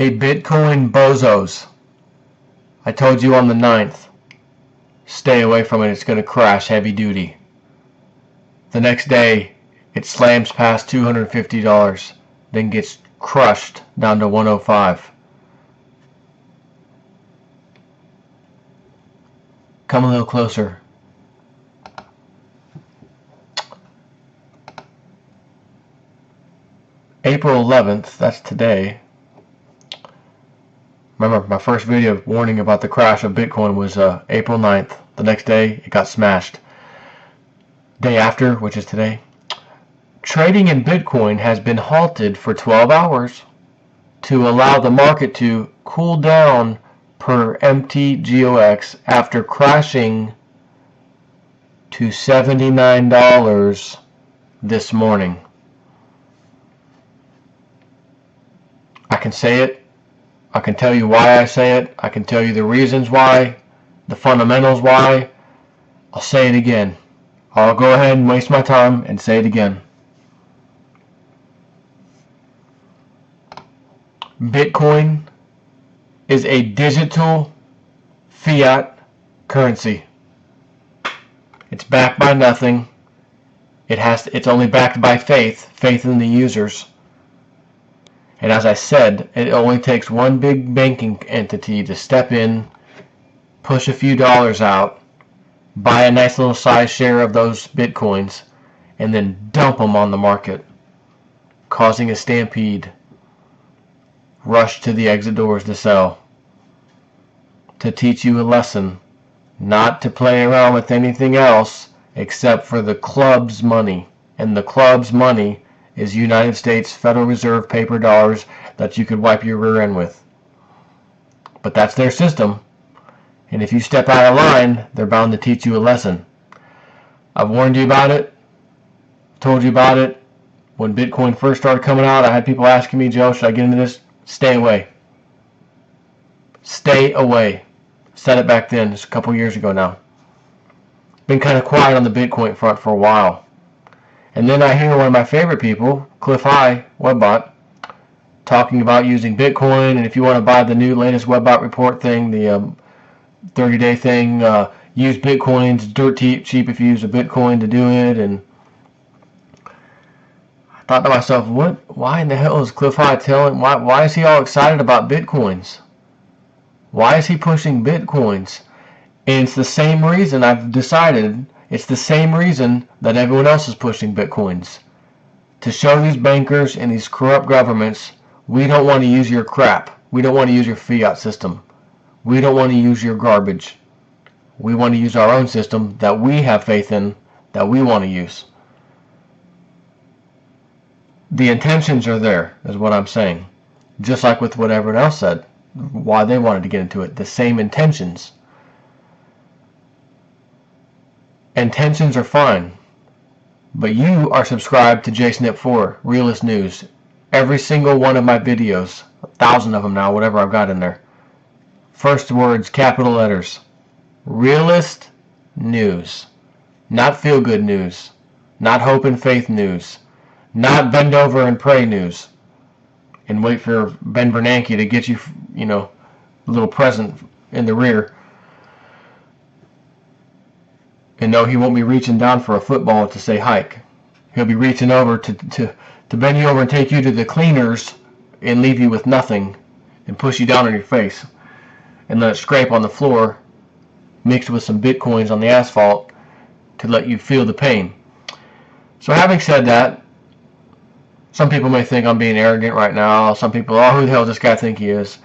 Hey, Bitcoin bozos. I told you on the 9th. Stay away from it. It's going to crash heavy duty. The next day, it slams past $250, then gets crushed down to 105. Come a little closer. April 11th, that's today. Remember, my first video warning about the crash of Bitcoin was April 9th. The next day, it got smashed. Day after, which is today, trading in Bitcoin has been halted for 12 hours to allow the market to cool down per MTGOX after crashing to $79 this morning. I can say it. I can tell you why I say it. I can tell you the reasons why, the fundamentals why. I'll say it again. I'll go ahead and waste my time and say it again. Bitcoin is a digital fiat currency. It's backed by nothing. It's only backed by faith in the users. And as I said, it only takes one big banking entity to step in, push a few dollars out, buy a nice little size share of those Bitcoins, and then dump them on the market, causing a stampede. Rush to the exit doors to sell. To teach you a lesson, not to play around with anything else except for the club's money. And the club's money is United States Federal Reserve paper dollars that you could wipe your rear end with. But that's their system. And if you step out of line, they're bound to teach you a lesson. I've warned you about it. Told you about it. When Bitcoin first started coming out, I had people asking me, Joe, should I get into this? Stay away. Stay away. Said it back then. It's a couple years ago now. Been kind of quiet on the Bitcoin front for a while. And then I hear one of my favorite people, Cliff High, Webbot, talking about using Bitcoin, and if you want to buy the new latest Webbot report thing, the 30-day thing, use Bitcoin. It's dirt cheap if you use a Bitcoin to do it. And I thought to myself, why in the hell is Cliff High telling, why is he all excited about Bitcoins? Why is he pushing Bitcoins? And it's the same reason I've decided, it's the same reason that everyone else is pushing Bitcoins. To show these bankers and these corrupt governments, we don't want to use your crap. We don't want to use your fiat system. We don't want to use your garbage. We want to use our own system that we have faith in, that we want to use. The intentions are there, is what I'm saying. Just like with what everyone else said, why they wanted to get into it. The same intentions. Intentions are fine. But you are subscribed to JSNIP4, Realist News. Every single one of my videos, 1,000 of them now, whatever I've got in there. First words, capital letters. Realist News. Not feel-good news. Not hope and faith news. Not bend over and pray news. And wait for Ben Bernanke to get you, a little present in the rear. And no, he won't be reaching down for a football to say hike. He'll be reaching over to bend you over and take you to the cleaners and leave you with nothing and push you down on your face and let it scrape on the floor mixed with some Bitcoins on the asphalt to let you feel the pain. So having said that, some people may think I'm being arrogant right now. Some people, who the hell does this guy think he is?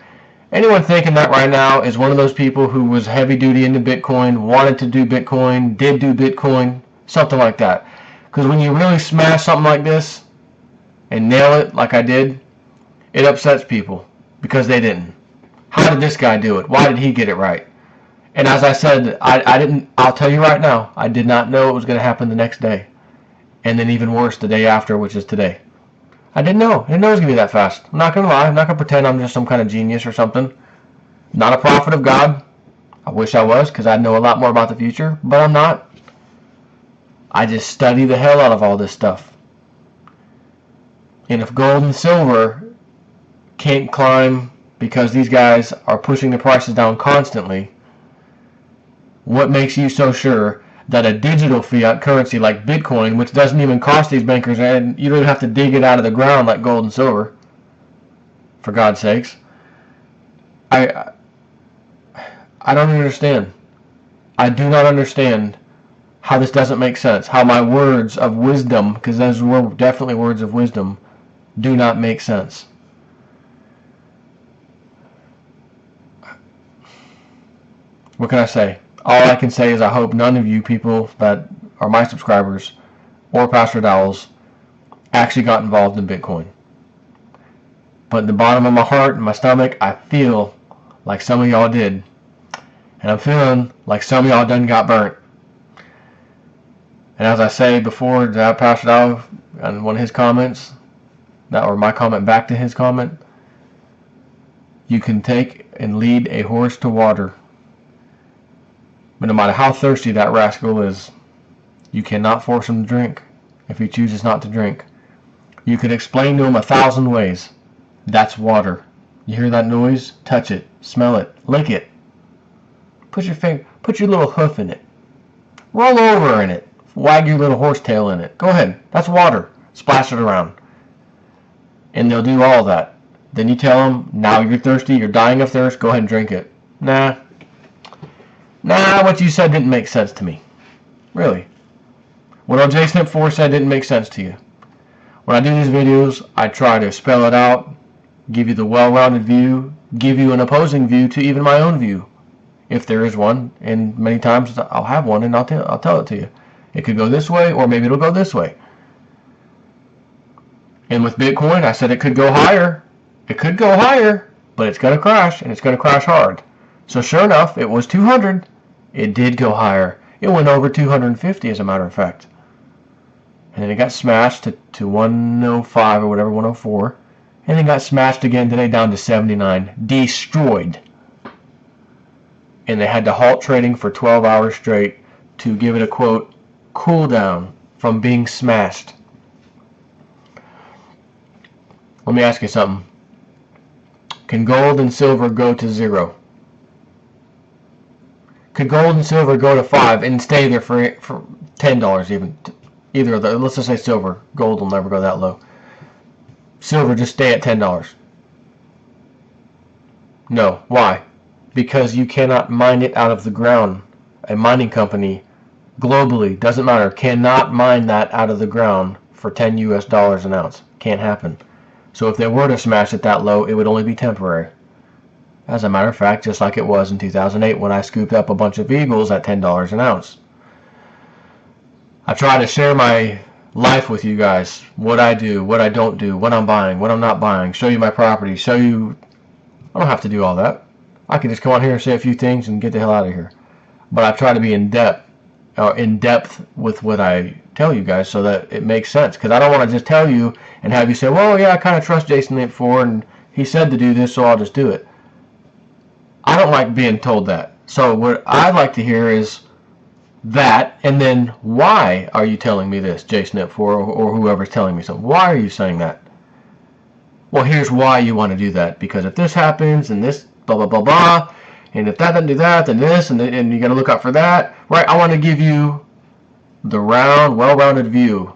Anyone thinking that right now is one of those people who was heavy duty into Bitcoin, wanted to do Bitcoin, did do Bitcoin, something like that. Because when you really smash something like this and nail it like I did, it upsets people because they didn't. How did this guy do it? Why did he get it right? And as I said, I'll tell you right now, I did not know it was going to happen the next day. And then even worse, the day after, which is today. I didn't know. I didn't know it was going to be that fast. I'm not going to lie. I'm not going to pretend I'm just some kind of genius or something. Not a prophet of God. I wish I was, because I'd know a lot more about the future, but I'm not. I just study the hell out of all this stuff. And if gold and silver can't climb because these guys are pushing the prices down constantly, what makes you so sure that a digital fiat currency like Bitcoin, which doesn't even cost these bankers, and you don't even have to dig it out of the ground like gold and silver, for God's sakes, I don't understand. I do not understand how this doesn't make sense. How my words of wisdom, because those were definitely words of wisdom, do not make sense. What can I say? All I can say is I hope none of you people that are my subscribers or Pastor Dowell's actually got involved in Bitcoin. But in the bottom of my heart and my stomach, I feel like some of y'all did. And I'm feeling like some of y'all done got burnt. And as I say before, Pastor Dowell, on one of his comments, or my comment back to his comment, you can take and lead a horse to water. But no matter how thirsty that rascal is, you cannot force him to drink if he chooses not to drink. You could explain to him 1,000 ways. That's water. You hear that noise? Touch it, smell it, lick it. Put your little hoof in it. Roll over in it. Wag your little horse tail in it. Go ahead. That's water. Splash it around. And they'll do all that. Then you tell them, now you're thirsty, you're dying of thirst, go ahead and drink it. Nah, what you said didn't make sense to me. Really. What old JSnip4 said didn't make sense to you. When I do these videos, I try to spell it out, give you the well-rounded view, give you an opposing view to even my own view, if there is one. And many times I'll have one and I'll tell it to you. It could go this way, or maybe it'll go this way. And with Bitcoin, I said it could go higher. It could go higher, but it's going to crash, and it's going to crash hard. So sure enough, it was 200. It did go higher. It went over 250, as a matter of fact. And then it got smashed to 105 or whatever, 104. And then got smashed again today down to 79. Destroyed. And they had to halt trading for 12 hours straight to give it a, quote, cool down from being smashed. Let me ask you something. Can gold and silver go to zero? Could gold and silver go to 5 and stay there for $10 even? Either of the, let's just say silver. Gold will never go that low. Silver just stay at $10. No. Why? Because you cannot mine it out of the ground. A mining company globally, doesn't matter, cannot mine that out of the ground for $10 US an ounce. Can't happen. So if they were to smash it that low, it would only be temporary. As a matter of fact, just like it was in 2008 when I scooped up a bunch of Eagles at $10 an ounce. I try to share my life with you guys, what I do, what I don't do, what I'm buying, what I'm not buying, show you my property, show you. I don't have to do all that. I can just come on here and say a few things and get the hell out of here. But I try to be in depth with what I tell you guys so that it makes sense. Because I don't want to just tell you and have you say, well, yeah, I kind of trust JSnip4 and he said to do this, so I'll just do it. I don't like being told that. So what I'd like to hear is that, and then why are you telling me this, JSnip4 or whoever's telling me something? Why are you saying that? Well, here's why you want to do that. Because if this happens and this blah, blah, blah, blah, and if that doesn't do that, then this, and you got to look out for that. Right? I want to give you the well-rounded view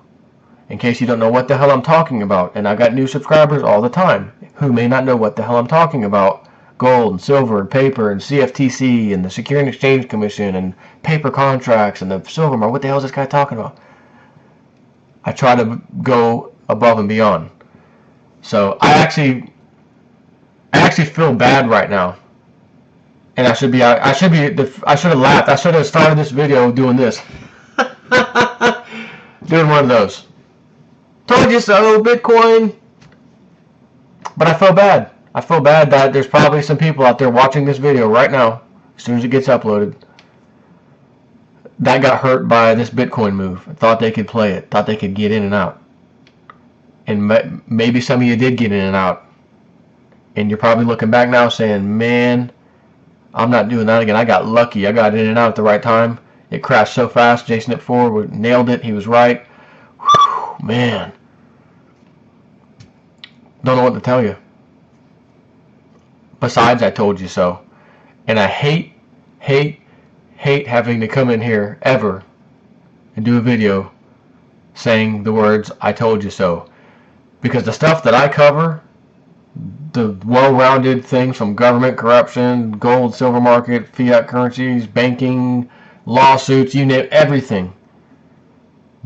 in case you don't know what the hell I'm talking about. And I got new subscribers all the time who may not know what the hell I'm talking about. Gold and silver and paper and CFTC and the Securities and Exchange Commission and paper contracts and the silver market. What the hell is this guy talking about? I try to go above and beyond. So I actually feel bad right now. And I should have laughed. I should have started this video doing this. Doing one of those. Told you so, Bitcoin. But I feel bad. I feel bad that there's probably some people out there watching this video right now, as soon as it gets uploaded, that got hurt by this Bitcoin move. Thought they could play it. Thought they could get in and out. And maybe some of you did get in and out. And you're probably looking back now saying, man, I'm not doing that again. I got lucky. I got in and out at the right time. It crashed so fast. JSnip4 nailed it. He was right. Whew, man. Don't know what to tell you. besides I told you so. And I hate having to come in here ever and do a video saying the words I told you so. Because the stuff that I cover, the well-rounded things from government corruption, gold, silver market, fiat currencies, banking, lawsuits, you name everything.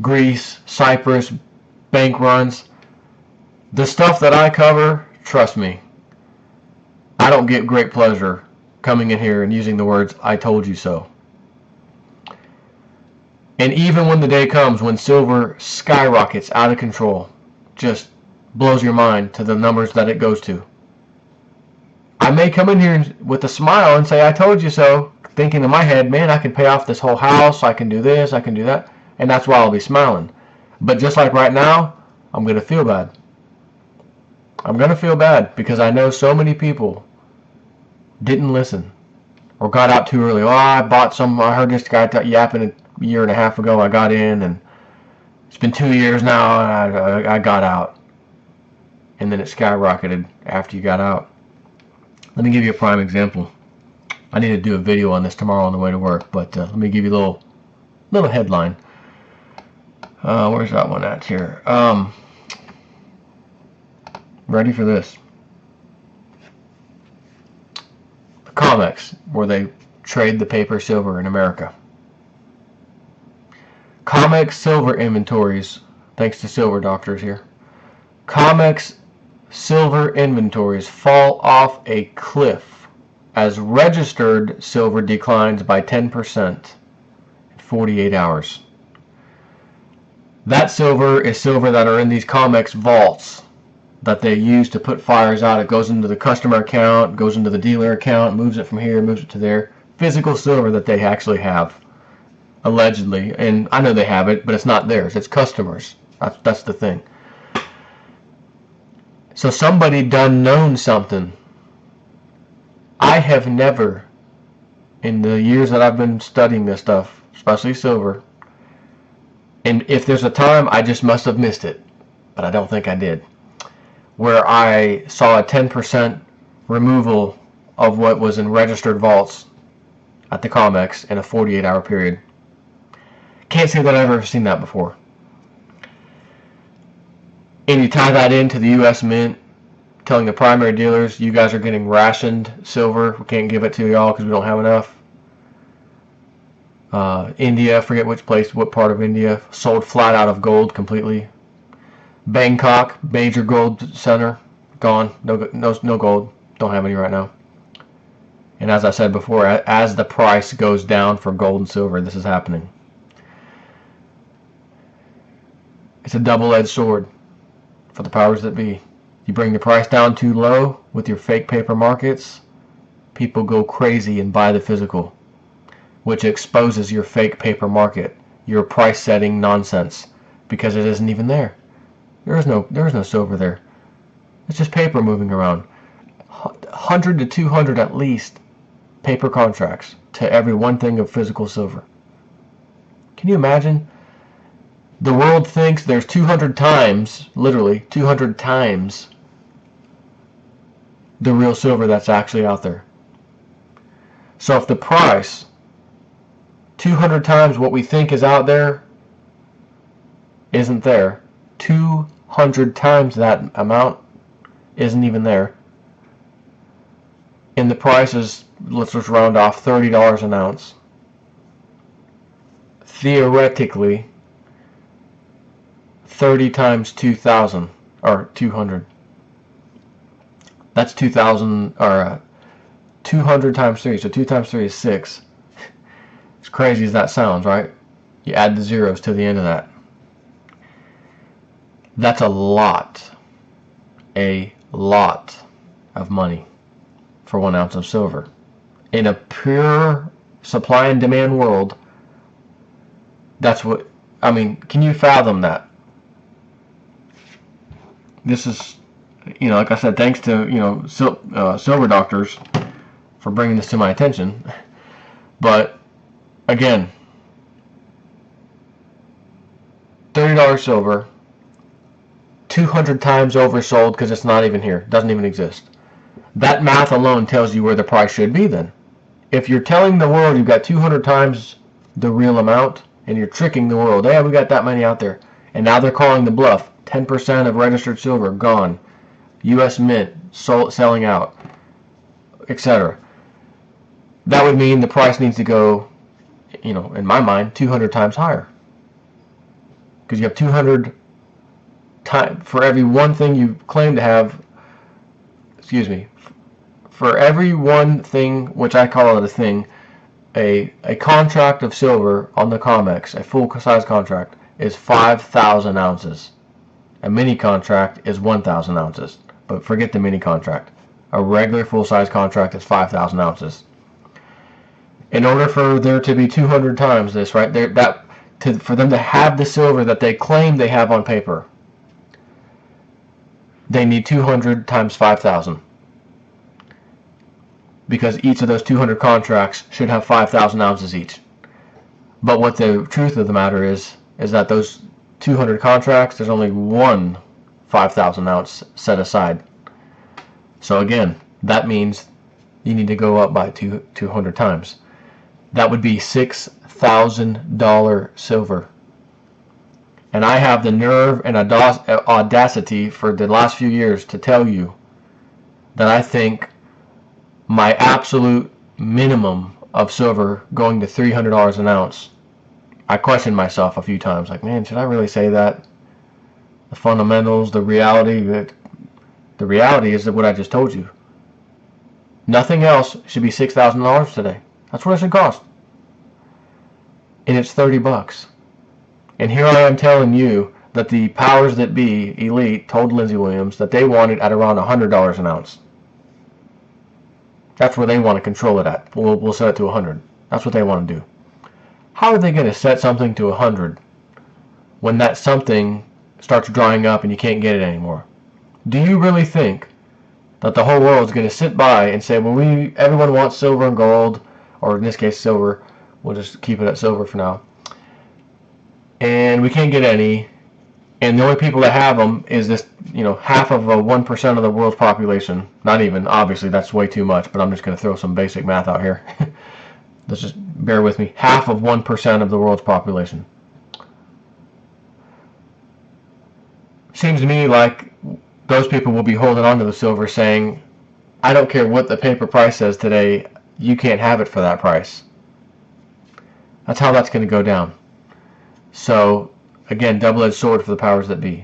Greece, Cyprus, bank runs. The stuff that I cover, trust me, I don't get great pleasure coming in here and using the words I told you so. And even when the day comes when silver skyrockets out of control, just blows your mind to the numbers that it goes to, I may come in here with a smile and say, I told you so, thinking in my head, man, I can pay off this whole house, I can do this, I can do that, and that's why I'll be smiling. But just like right now, I'm going to feel bad. I'm going to feel bad because I know so many people didn't listen or got out too early. Oh, I heard this guy yapping a year and a half ago, I got in, and it's been 2 years now, and I got out. And then it skyrocketed after you got out. Let me give you a prime example. I need to do a video on this tomorrow on the way to work, but let me give you a little headline. Where's that one at here? Ready for this? The COMEX, where they trade the paper silver in America. COMEX silver inventories, thanks to silver doctors here. COMEX silver inventories fall off a cliff as registered silver declines by 10% in 48 hours. That silver is silver that are in these COMEX vaults that they use to put fires out. It goes into the customer account, goes into the dealer account, moves it from here, moves it to there. Physical silver that they actually have, allegedly. And I know they have it, but it's not theirs. It's customers. That's the thing. So somebody done known something. I have never, in the years that I've been studying this stuff, especially silver, and if there's a time, I just must have missed it, but I don't think I did, where I saw a 10% removal of what was in registered vaults at the COMEX in a 48-hour period. Can't say that I've ever seen that before. And you tie that into the U.S. Mint telling the primary dealers, you guys are getting rationed silver. We can't give it to y'all because we don't have enough. India, I forget which place, what part of India, sold flat out of gold completely. Bangkok, major gold center, gone. No gold. Don't have any right now. And as I said before, as the price goes down for gold and silver, this is happening. It's a double-edged sword for the powers that be. You bring the price down too low with your fake paper markets, people go crazy and buy the physical, which exposes your fake paper market, your price setting nonsense, because it isn't even there. There is no silver there. It's just paper moving around. 100 to 200 at least paper contracts to every one thing of physical silver. Can you imagine? The world thinks there's 200 times, literally 200 times, the real silver that's actually out there. So if the price, 200 times what we think is out there, isn't there, 200 times that amount isn't even there, and the price is, let's just round off, $30 an ounce, theoretically, 30 times 2,000, or 200. That's 2,000, or 200 times 3, so 2 times 3 is 6. As crazy as that sounds, right? You add the zeros to the end of that. That's a lot of money for 1 ounce of silver. In a pure supply and demand world, that's what, I mean, can you fathom that? This is, like I said, thanks to, silver doctors for bringing this to my attention. But, again, $30 silver, 200 times oversold because it's not even here. Doesn't even exist. That math alone tells you where the price should be then. If you're telling the world you've got 200 times the real amount, and you're tricking the world, hey, we got that many out there, and now they're calling the bluff, 10% of registered silver gone, U.S. Mint selling out, etc. That would mean the price needs to go, in my mind, 200 times higher. Because you have 200 times, for every one thing you claim to have, for every one thing, which I call it a thing, a contract of silver on the COMEX, a full-size contract, is 5,000 ounces. A mini contract is 1,000 ounces. But forget the mini contract. A regular full-size contract is 5,000 ounces. In order for there to be 200 times this, right, for them to have the silver that they claim they have on paper, they need 200 times 5,000. Because each of those 200 contracts should have 5,000 ounces each. But what the truth of the matter is that those 200 contracts, there's only one 5,000 ounce set aside. So again, that means you need to go up by 200 times. That would be $6,000 silver. And I have the nerve and audacity for the last few years to tell you that I think my absolute minimum of silver going to $300 an ounce. I questioned myself a few times, like, man, should I really say that? The fundamentals, the reality is that what I just told you. Nothing else should be $6,000 today. That's what it should cost. And it's $30. And here I am telling you that the powers that be, elite, told Lindsey Williams that they wanted at around $100 an ounce. That's where they want to control it at. We'll set it to 100. That's what they want to do. How are they going to set something to 100 when that something starts drying up and you can't get it anymore? Do you really think that the whole world is going to sit by and say, well, everyone wants silver and gold, or in this case silver, we'll just keep it at silver for now, and we can't get any, and the only people that have them is this, half of 1% of the world's population. Not even, obviously that's way too much, but I'm just going to throw some basic math out here. Let's just bear with me. Half of 1% of the world's population. Seems to me like those people will be holding on to the silver saying, I don't care what the paper price says today, you can't have it for that price. That's how that's going to go down. So, again, double-edged sword for the powers that be.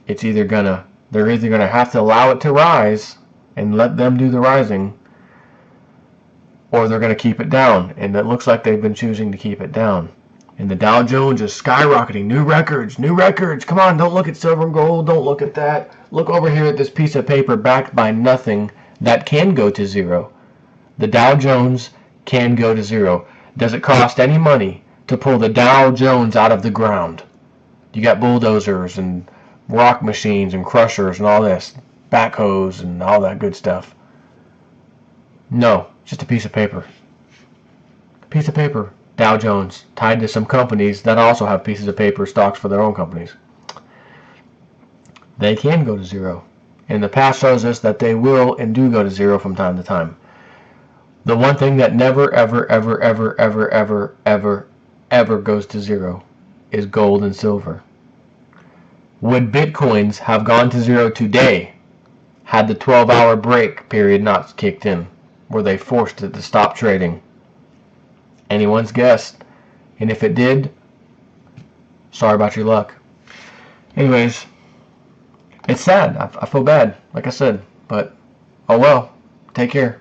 They're either going to have to allow it to rise and let them do the rising, or they're going to keep it down. And it looks like they've been choosing to keep it down. And the Dow Jones is skyrocketing. New records, new records. Come on, don't look at silver and gold. Don't look at that. Look over here at this piece of paper backed by nothing that can go to zero. The Dow Jones can go to zero. Does it cost any money to pull the Dow Jones out of the ground? You got bulldozers and rock machines and crushers and all this, backhoes and all that good stuff. No, just a piece of paper. Piece of paper. Dow Jones, tied to some companies that also have pieces of paper stocks for their own companies. They can go to zero. And the past shows us that they will and do go to zero from time to time. The one thing that never, ever, ever, ever, ever, ever, ever, ever goes to zero is gold and silver. Would Bitcoins have gone to zero today had the 12-hour break period not kicked in? Were they forced to stop trading? Anyone's guess. And if it did, sorry about your luck. Anyways, it's sad. I feel bad, like I said. But, oh well. Take care.